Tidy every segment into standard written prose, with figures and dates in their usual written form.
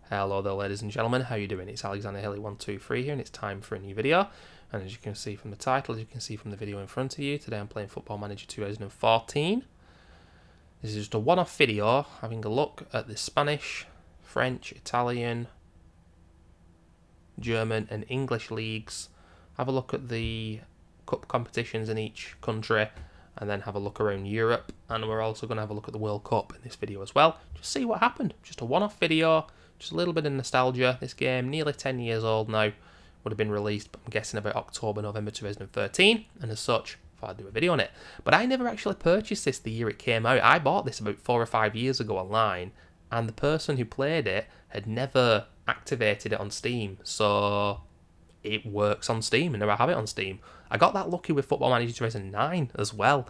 Hello there, ladies and gentlemen, how you doing? It's Alexander Hilly123 here, and it's time for a new video. And as you can see from the title, as you can see from the video in front of you, today I'm playing Football Manager 2014. This is just a one-off video, having a look at the Spanish, French, Italian, German and English leagues, have a look at the cup competitions in each country, and then have a look around Europe. And we're also going to have a look at the World Cup in this video as well, just see what happened. Just a one-off video, just a little bit of nostalgia. This game, nearly 10 years old now, would have been released, but I'm guessing about October, November 2013, and as such, I thought I'd do a video on it. But I never actually purchased this the year it came out. I bought this about 4 or 5 years ago online, and the person who played it had never activated it on Steam, so it works on Steam, and now I have it on Steam. I got that lucky with Football Manager 2009 as well.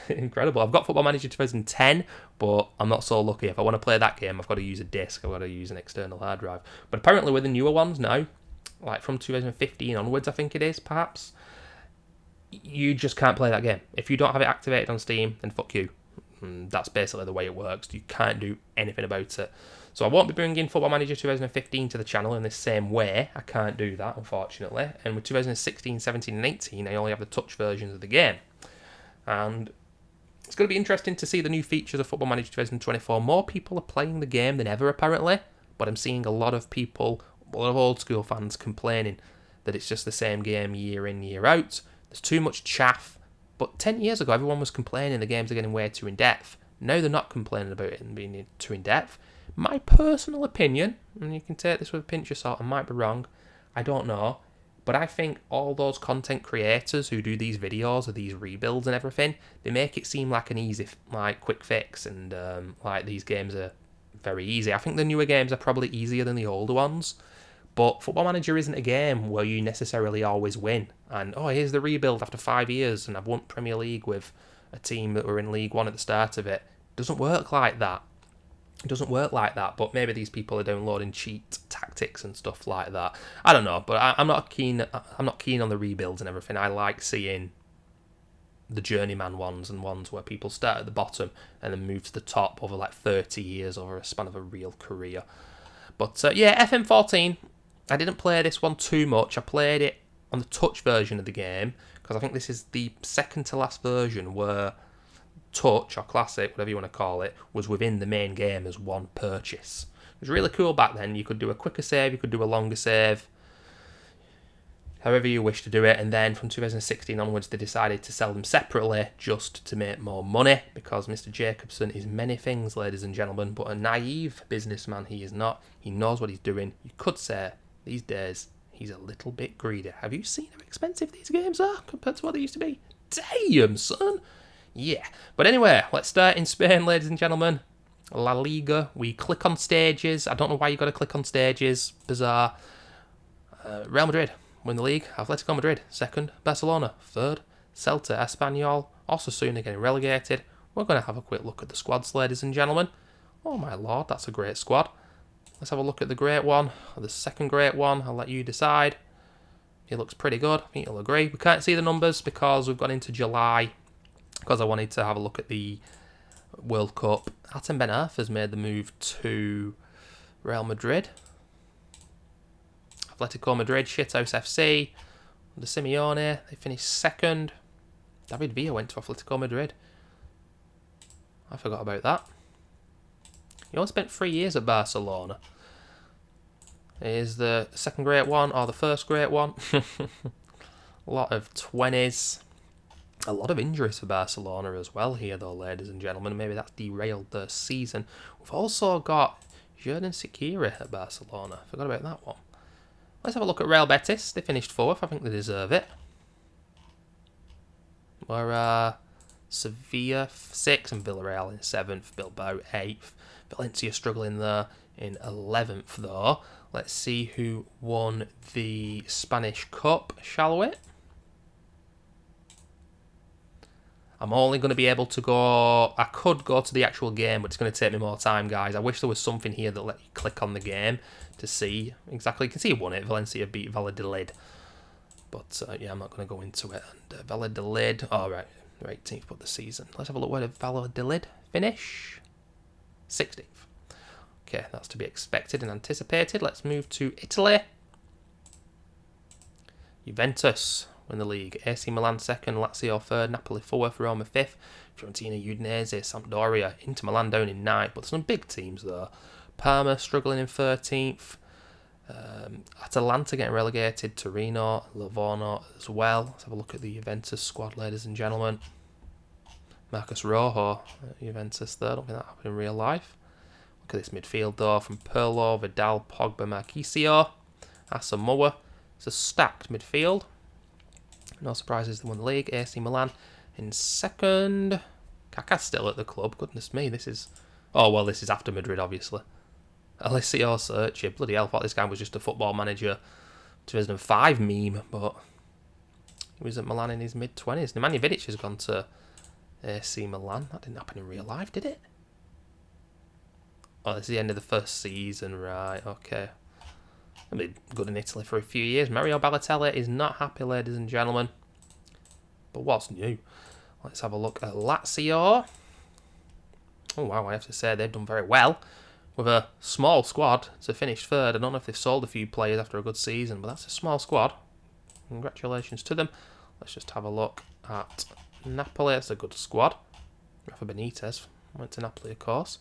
Incredible. I've got Football Manager 2010, but I'm not so lucky. If I want to play that game, I've got to use a disc. I've got to use an external hard drive. But apparently with the newer ones now, like from 2015 onwards, I think it is, perhaps, you just can't play that game. If you don't have it activated on Steam, then fuck you. That's basically the way it works. You can't do anything about it. So I won't be bringing Football Manager 2015 to the channel in the same way. I can't do that, unfortunately. And with 2016, 17 and 18, I only have the touch versions of the game. And it's going to be interesting to see the new features of Football Manager 2024. More people are playing the game than ever, apparently. But I'm seeing a lot of people, a lot of old school fans, complaining that it's just the same game year in, year out. There's too much chaff. But 10 years ago, everyone was complaining the games are getting way too in-depth. Now they're not complaining about it being too in-depth. My personal opinion, and you can take this with a pinch of salt, I might be wrong, I don't know, but I think all those content creators who do these videos of these rebuilds and everything, they make it seem like an easy, like, quick fix, and like these games are very easy. I think the newer games are probably easier than the older ones, but Football Manager isn't a game where you necessarily always win. And, oh, here's the rebuild after 5 years, and I've won Premier League with a team that were in League One at the start of it. It doesn't work like that. It doesn't work like that, but maybe these people are downloading cheat tactics and stuff like that. I don't know, but I'm not keen on the rebuilds and everything. I like seeing the journeyman ones and ones where people start at the bottom and then move to the top over like 30 years over a span of a real career. But yeah, FM14, I didn't play this one too much. I played it on the touch version of the game because I think this is the second to last version where touch, or classic, whatever you want to call it, was within the main game as one purchase. It was really cool back then. You could do a quicker save, you could do a longer save, however you wish to do it. And then from 2016 onwards, they decided to sell them separately just to make more money, because Mr. Jacobson is many things, ladies and gentlemen, but a naive businessman he is not. He knows what he's doing. You could say these days he's a little bit greedy. Have you seen how expensive these games are compared to what they used to be? Damn, son! Yeah, but anyway, let's start in Spain, ladies and gentlemen. La Liga. We click on stages. I don't know why you got to click on stages. Bizarre. Real Madrid win the league. Atletico Madrid second. Barcelona third. Celta, Espanyol, Osasuna getting relegated. We're going to have a quick look at the squads, ladies and gentlemen. Oh my lord, that's a great squad. Let's have a look at the great one, or the second great one. I'll let you decide. It looks pretty good. I think you'll agree. We can't see the numbers because we've gone into July, because I wanted to have a look at the World Cup. Atem Ben Arfa's made the move to Real Madrid. Atletico Madrid, Shithouse FC. Under Simeone, they finished second. David Villa went to Atletico Madrid. I forgot about that. He only spent 3 years at Barcelona. Is the second great one or the first great one? A lot of 20s. A lot of injuries for Barcelona as well here, though, ladies and gentlemen. Maybe that's derailed their season. We've also got Xherdan Shaqiri at Barcelona. Forgot about that one. Let's have a look at Real Betis. They finished 4th. I think they deserve it. Where Sevilla 6th and Villarreal in 7th. Bilbao 8th. Valencia struggling there in 11th, though. Let's see who won the Spanish Cup, shall we? I'm only going to be able to go... I could go to the actual game, but it's going to take me more time, guys. I wish there was something here that let you click on the game to see exactly. You can see who won it. Valencia beat Valladolid. But, yeah, I'm not going to go into it. And Valladolid... Oh, right. 18th for the season. Let's have a look. Where did Valladolid finish? 16th. Okay, that's to be expected and anticipated. Let's move to Italy. Juventus win the league. AC Milan second, Lazio third, Napoli fourth, Roma fifth, Fiorentina, Udinese, Sampdoria, Inter Milan down in ninth. But some big teams there. Parma struggling in 13th. Atalanta getting relegated. Torino, Livorno as well. Let's have a look at the Juventus squad, ladies and gentlemen. Marcus Rojo at Juventus there. I don't think that happened in real life. Look at this midfield though, from Pirlo, Vidal, Pogba, Marchisio, Asamoah. It's a stacked midfield. No surprises, they won the league. AC Milan in second. Kaká's still at the club. Goodness me, this is... Oh, well, this is after Madrid, obviously. Alessio Cerci. Bloody hell, I thought this guy was just a football manager 2005 meme, but he was at Milan in his mid-20s. Nemanja Vidic has gone to AC Milan. That didn't happen in real life, did it? Oh, this is the end of the first season, right, okay. I've been good in Italy for a few years. Mario Balotelli is not happy, ladies and gentlemen. But what's new? Let's have a look at Lazio. Oh, wow, I have to say they've done very well. With a small squad to finish third. I don't know if they've sold a few players after a good season, but that's a small squad. Congratulations to them. Let's just have a look at Napoli. It's a good squad. Rafa Benitez went to Napoli, of course.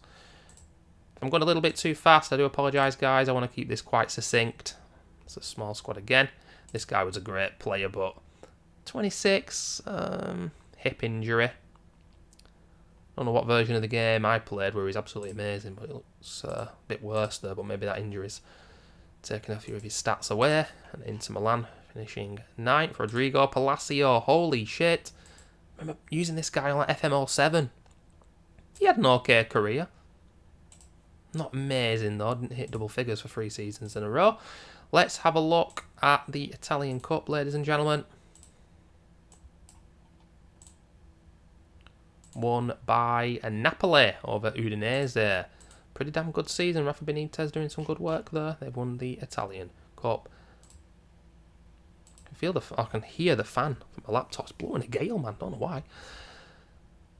If I'm going a little bit too fast, I do apologise, guys. I want to keep this quite succinct. It's a small squad again. This guy was a great player, but 26, hip injury. I don't know what version of the game I played where he's absolutely amazing, but it looks a bit worse there. But maybe that injury's taken a few of his stats away. And Inter Milan finishing 9th. Rodrigo Palacio, holy shit. I remember using this guy on like FM07. He had an okay career. Not amazing though, didn't hit double figures for 3 seasons in a row. Let's have a look at the Italian Cup, ladies and gentlemen. Won by Napoli over Udinese. Pretty damn good season. Rafa Benitez doing some good work there. They've won the Italian Cup. I can hear the fan from my laptop's blowing a gale, man. Don't know why.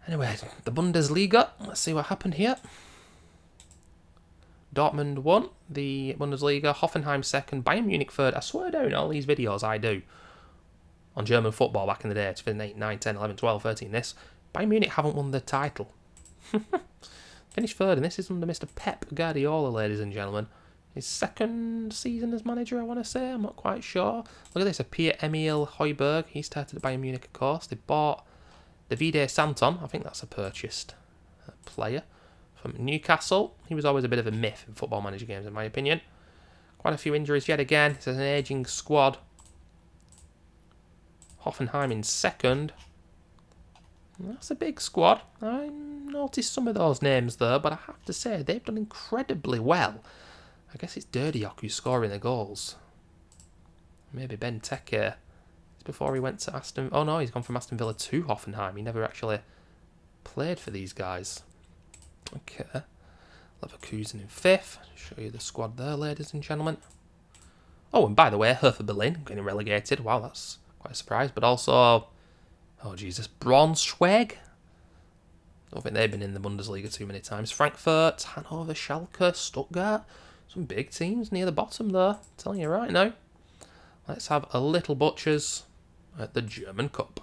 Anyway, the Bundesliga. Let's see what happened here. Dortmund won the Bundesliga. Hoffenheim second. Bayern Munich third. I swear down all these videos I do on German football back in the day. 2008, 9, 10, 11, 12, 13. This. Bayern Munich haven't won the title. Finished third, and this is under Mr. Pep Guardiola, ladies and gentlemen. His second season as manager, I want to say. I'm not quite sure. Look at this, a Pierre-Emile Højbjerg. He started at Bayern Munich, of course. They bought Davide Santon. I think that's a purchased player from Newcastle. He was always a bit of a myth in football manager games, in my opinion. Quite a few injuries yet again. It's an ageing squad. Hoffenheim in second. That's a big squad. I noticed some of those names there, but I have to say, they've done incredibly well. I guess it's Dirdiok who's scoring the goals. Maybe Ben Teke. It's before he went to Aston... Oh no, he's gone from Aston Villa to Hoffenheim. He never actually played for these guys. Okay. Leverkusen in 5th. Show you the squad there, ladies and gentlemen. Oh, and by the way, Hertha Berlin getting relegated. Wow, that's quite a surprise. But also... Oh, Jesus. Braunschweig? Don't think they've been in the Bundesliga too many times. Frankfurt, Hannover, Schalke, Stuttgart. Some big teams near the bottom there. I'm telling you right now. Let's have a little butchers at the German Cup.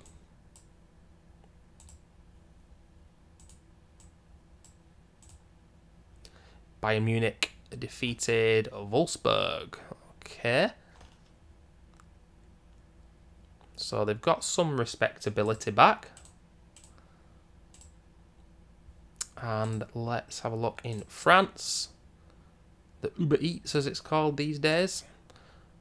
Bayern Munich defeated Wolfsburg. Okay. So they've got some respectability back. And let's have a look in France. The Uber Eats, as it's called these days.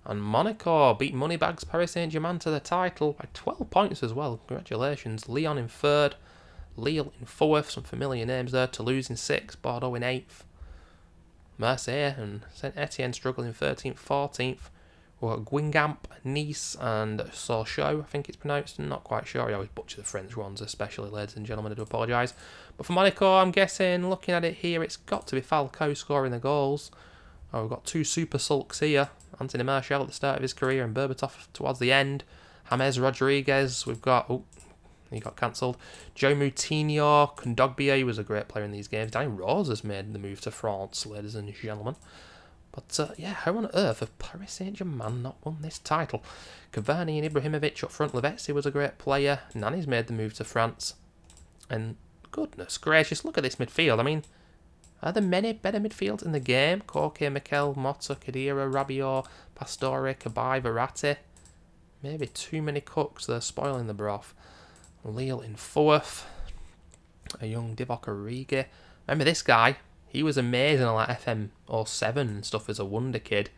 And Monaco beat Moneybags Paris Saint-Germain to the title by 12 points as well. Congratulations. Lyon in 3rd. Lille in 4th. Some familiar names there. Toulouse in 6th. Bordeaux in 8th. Marseille and Saint Etienne struggling in 13th, 14th. We've got Guingamp, Nice, and Sochaux, I think it's pronounced. I'm not quite sure. I always butcher the French ones, especially, ladies and gentlemen. I do apologise. But for Monaco, I'm guessing, looking at it here, it's got to be Falcao scoring the goals. Oh, we've got 2 super sulks here. Anthony Martial at the start of his career and Berbatov towards the end. James Rodriguez. We've got... Oh, he got cancelled. Joe Moutinho, Kondogbia was a great player in these games. Danny Rose has made the move to France, ladies and gentlemen. But yeah, how on earth have Paris Saint-Germain not won this title? Cavani and Ibrahimovic up front. Lavezzi was a great player. Nani's made the move to France. And goodness gracious, look at this midfield. I mean, are there many better midfields in the game? Koke, Mikel, Motta, Khedira, Rabiot, Pastore, Cabaye, Verratti. Maybe too many cooks. They're spoiling the broth. Lille in fourth. A young Divock Origi. Remember this guy? He was amazing on like FM07 and stuff as a wonder kid.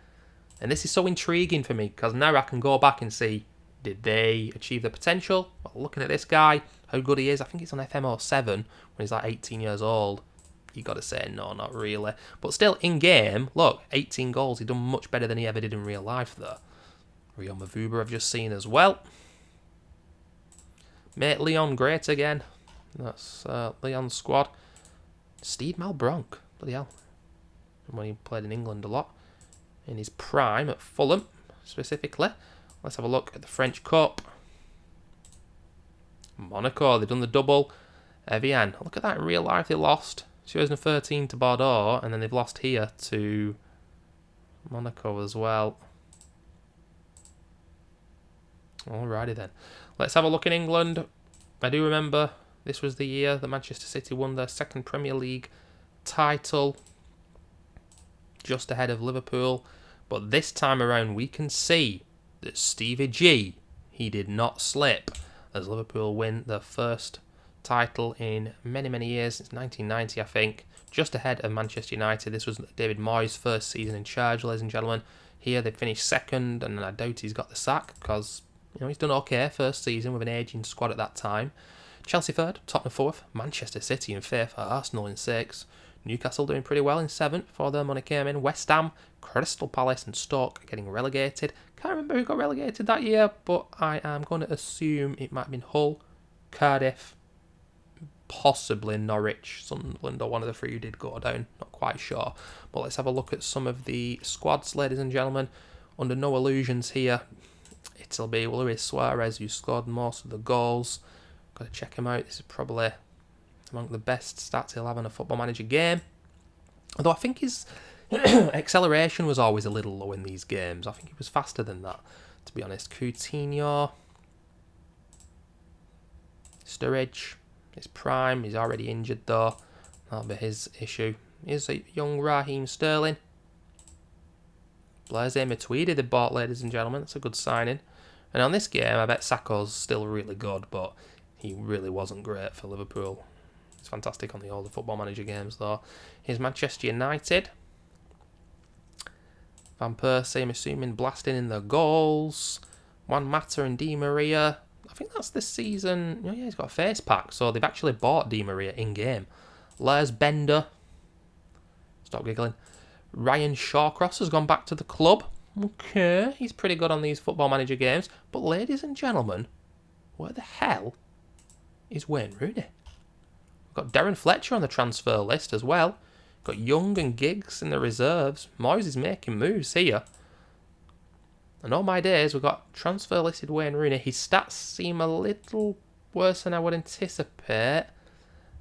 And this is so intriguing for me because now I can go back and see, did they achieve their potential? Well, looking at this guy, how good he is. I think he's on FM07 when he's like 18 years old. You got to say, no, not really. But still, in game, look, 18 goals. He's done much better than he ever did in real life, though. Rio Mavuba I've just seen as well. Mate, Leon, great again. That's Leon's squad. Steve Malbronk, bloody hell. When he played in England a lot. In his prime at Fulham, specifically. Let's have a look at the French Cup. Monaco, they've done the double. Evian, look at that in real life, they lost. 2013 to Bordeaux, and then they've lost here to Monaco as well. Alrighty then. Let's have a look in England. I do remember this was the year that Manchester City won their second Premier League title. Just ahead of Liverpool. But this time around we can see that Stevie G, he did not slip as Liverpool win their first title in many, many years, since 1990, I think. Just ahead of Manchester United. This was David Moyes' first season in charge, ladies and gentlemen. Here they finished second, and I doubt he's got the sack because, you know, he's done okay first season with an ageing squad at that time. Chelsea third, Tottenham fourth, Manchester City in fifth, Arsenal in sixth, Newcastle doing pretty well in seventh before their money came in. West Ham, Crystal Palace and Stoke getting relegated. Can't remember who got relegated that year, but I am going to assume it might have been Hull, Cardiff, possibly Norwich, Sunderland, or one of the three who did go down. Not quite sure. But let's have a look at some of the squads, ladies and gentlemen. Under no illusions here, it'll be Luis Suarez who scored most of the goals. Got to check him out. This is probably among the best stats he'll have in a Football Manager game. Although I think his acceleration was always a little low in these games. I think he was faster than that, to be honest. Coutinho, Sturridge, his prime. He's already injured though. That'll be his issue. Here's a young Raheem Sterling. Blaise Matuidi they bought, ladies and gentlemen. That's a good signing. And on this game, I bet Sakho's still really good, but he really wasn't great for Liverpool. He's fantastic on the older Football Manager games, though. Here's Manchester United. Van Persie, I'm assuming, blasting in the goals. Juan Mata and Di Maria. I think that's this season. Oh, yeah, he's got a face pack, so they've actually bought Di Maria in-game. Lars Bender. Stop giggling. Ryan Shawcross has gone back to the club. Okay, he's pretty good on these Football Manager games. But ladies and gentlemen, where the hell is Wayne Rooney? We've got Darren Fletcher on the transfer list as well. Got Young and Giggs in the reserves. Moyes is making moves here. And all my days, we've got transfer listed Wayne Rooney. His stats seem a little worse than I would anticipate.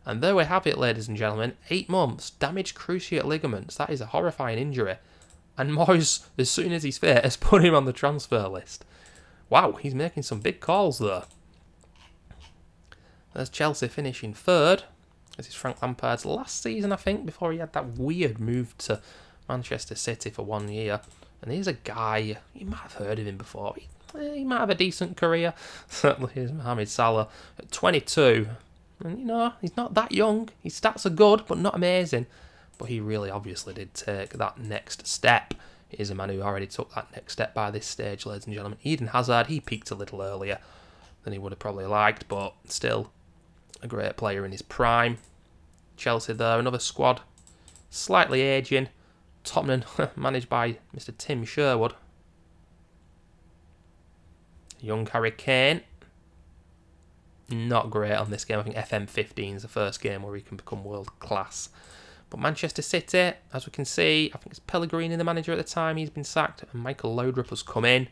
And there we have it, ladies and gentlemen. 8 months, damaged cruciate ligaments. That is a horrifying injury. And Moyes, as soon as he's fit, has put him on the transfer list. Wow, he's making some big calls there. There's Chelsea finishing third. This is Frank Lampard's last season, I think, before he had that weird move to Manchester City for 1 year. And here's a guy, you might have heard of him before. He might have a decent career. Certainly is Mohamed Salah at 22. And, you know, he's not that young. His stats are good, but not amazing. But he really obviously did take that next step. He is a man who already took that next step by this stage, ladies and gentlemen. Eden Hazard, he peaked a little earlier than he would have probably liked, but still a great player in his prime. Chelsea there, another squad, slightly ageing. Tottenham, managed by Mr. Tim Sherwood. Young Harry Kane. Not great on this game. I think FM15 is the first game where he can become world class. But Manchester City, as we can see, I think it's Pellegrini the manager at the time. He's been sacked and Michael Laudrup has come in.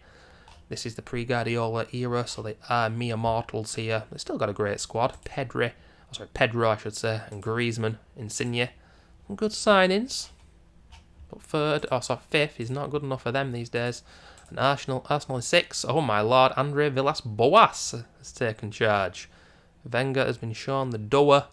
This is the pre-Guardiola era, so they are mere mortals here. They've still got a great squad. Pedro, I should say, and Griezmann, Insigne. Some good signings. But fifth is not good enough for them these days. And Arsenal is 6th. Oh my lord, Andre Villas-Boas has taken charge. Wenger has been shown the door.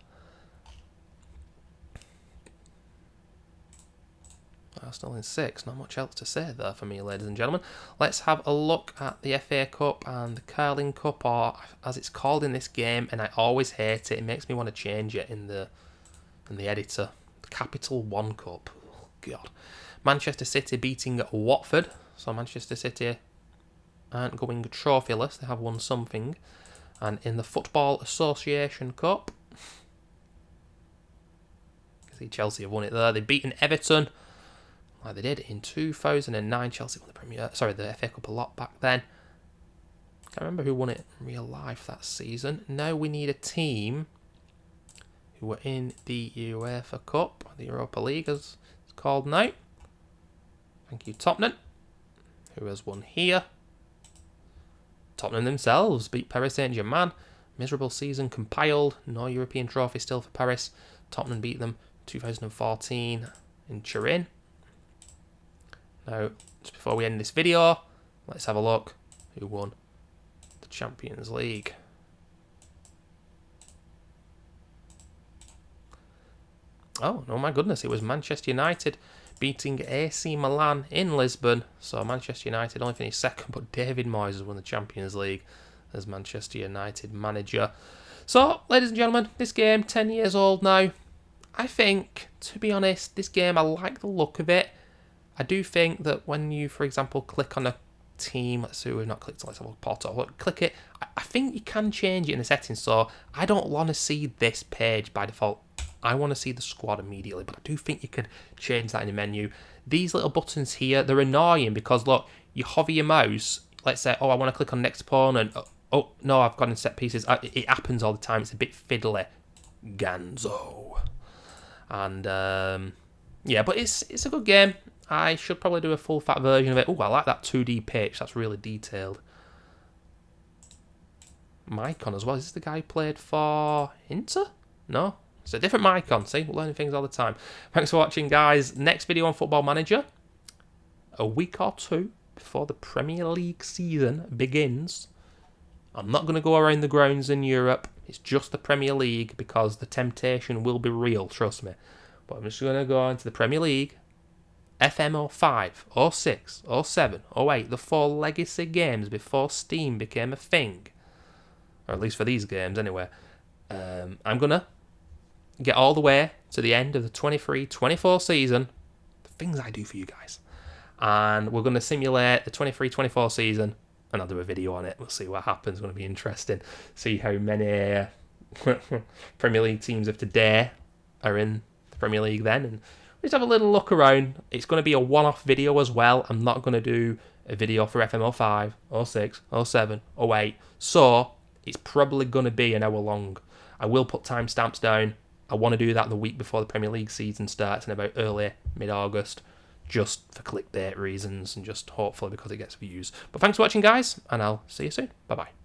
Arsenal in 6th. Not much else to say there for me, ladies and gentlemen. Let's have a look at the FA Cup and the Carling Cup, or as it's called in this game, and I always hate it. It makes me want to change it in the editor. The Capital One Cup. Oh, God. Manchester City beating Watford. So Manchester City aren't going trophyless. They have won something. And in the Football Association Cup, see Chelsea have won it there. They've beaten Everton, like they did in 2009. Chelsea won the FA Cup a lot back then. Can't remember who won it in real life that season. Now we need a team who were in the UEFA Cup, the Europa League as it's called now. Thank you, Tottenham, who has won here. Tottenham themselves beat Paris Saint-Germain. Miserable season compiled. No European trophy still for Paris. Tottenham beat them 2014 in Turin. Now, just before we end this video, let's have a look who won the Champions League. Oh, no, my goodness, it was Manchester United beating AC Milan in Lisbon. So Manchester United only finished 2nd, but David Moyes has won the Champions League as Manchester United manager. So, ladies and gentlemen, this game, 10 years old now. I think, to be honest, this game, I like the look of it. I do think that when you, for example, click on a team, let's see, we've not clicked on, let's have a Porto, click it, I think you can change it in the settings. So I don't want to see this page by default. I want to see the squad immediately, but I do think you can change that in the menu. These little buttons here, they're annoying because, look, you hover your mouse, let's say, oh, I want to click on next opponent. Oh, no, I've gone in set pieces. It happens all the time. It's a bit fiddly. Ganzo. And, yeah, but it's a good game. I should probably do a full fat version of it. Oh, I like that 2D pitch. That's really detailed. Mycon as well. Is this the guy who played for Inter? No? It's a different Mycon. See, we're learning things all the time. Thanks for watching, guys. Next video on Football Manager, a week or two before the Premier League season begins. I'm not going to go around the grounds in Europe. It's just the Premier League because the temptation will be real, trust me. But I'm just going to go into the Premier League. FM 05, 06, 07, 08, the 4 legacy games before Steam became a thing. Or at least for these games, anyway. I'm going to get all the way to the end of the 23-24 season. The things I do for you guys. And we're going to simulate the 23-24 season. And I'll do a video on it. We'll see what happens. It's going to be interesting. See how many Premier League teams of today are in the Premier League then. And just have a little look around. It's going to be a one-off video as well. I'm not going to do a video for FM 05, 06, 07, 08. So it's probably going to be an hour long. I will put timestamps down. I want to do that the week before the Premier League season starts in about early, mid-August, just for clickbait reasons and just hopefully because it gets views. But thanks for watching, guys, and I'll see you soon. Bye-bye.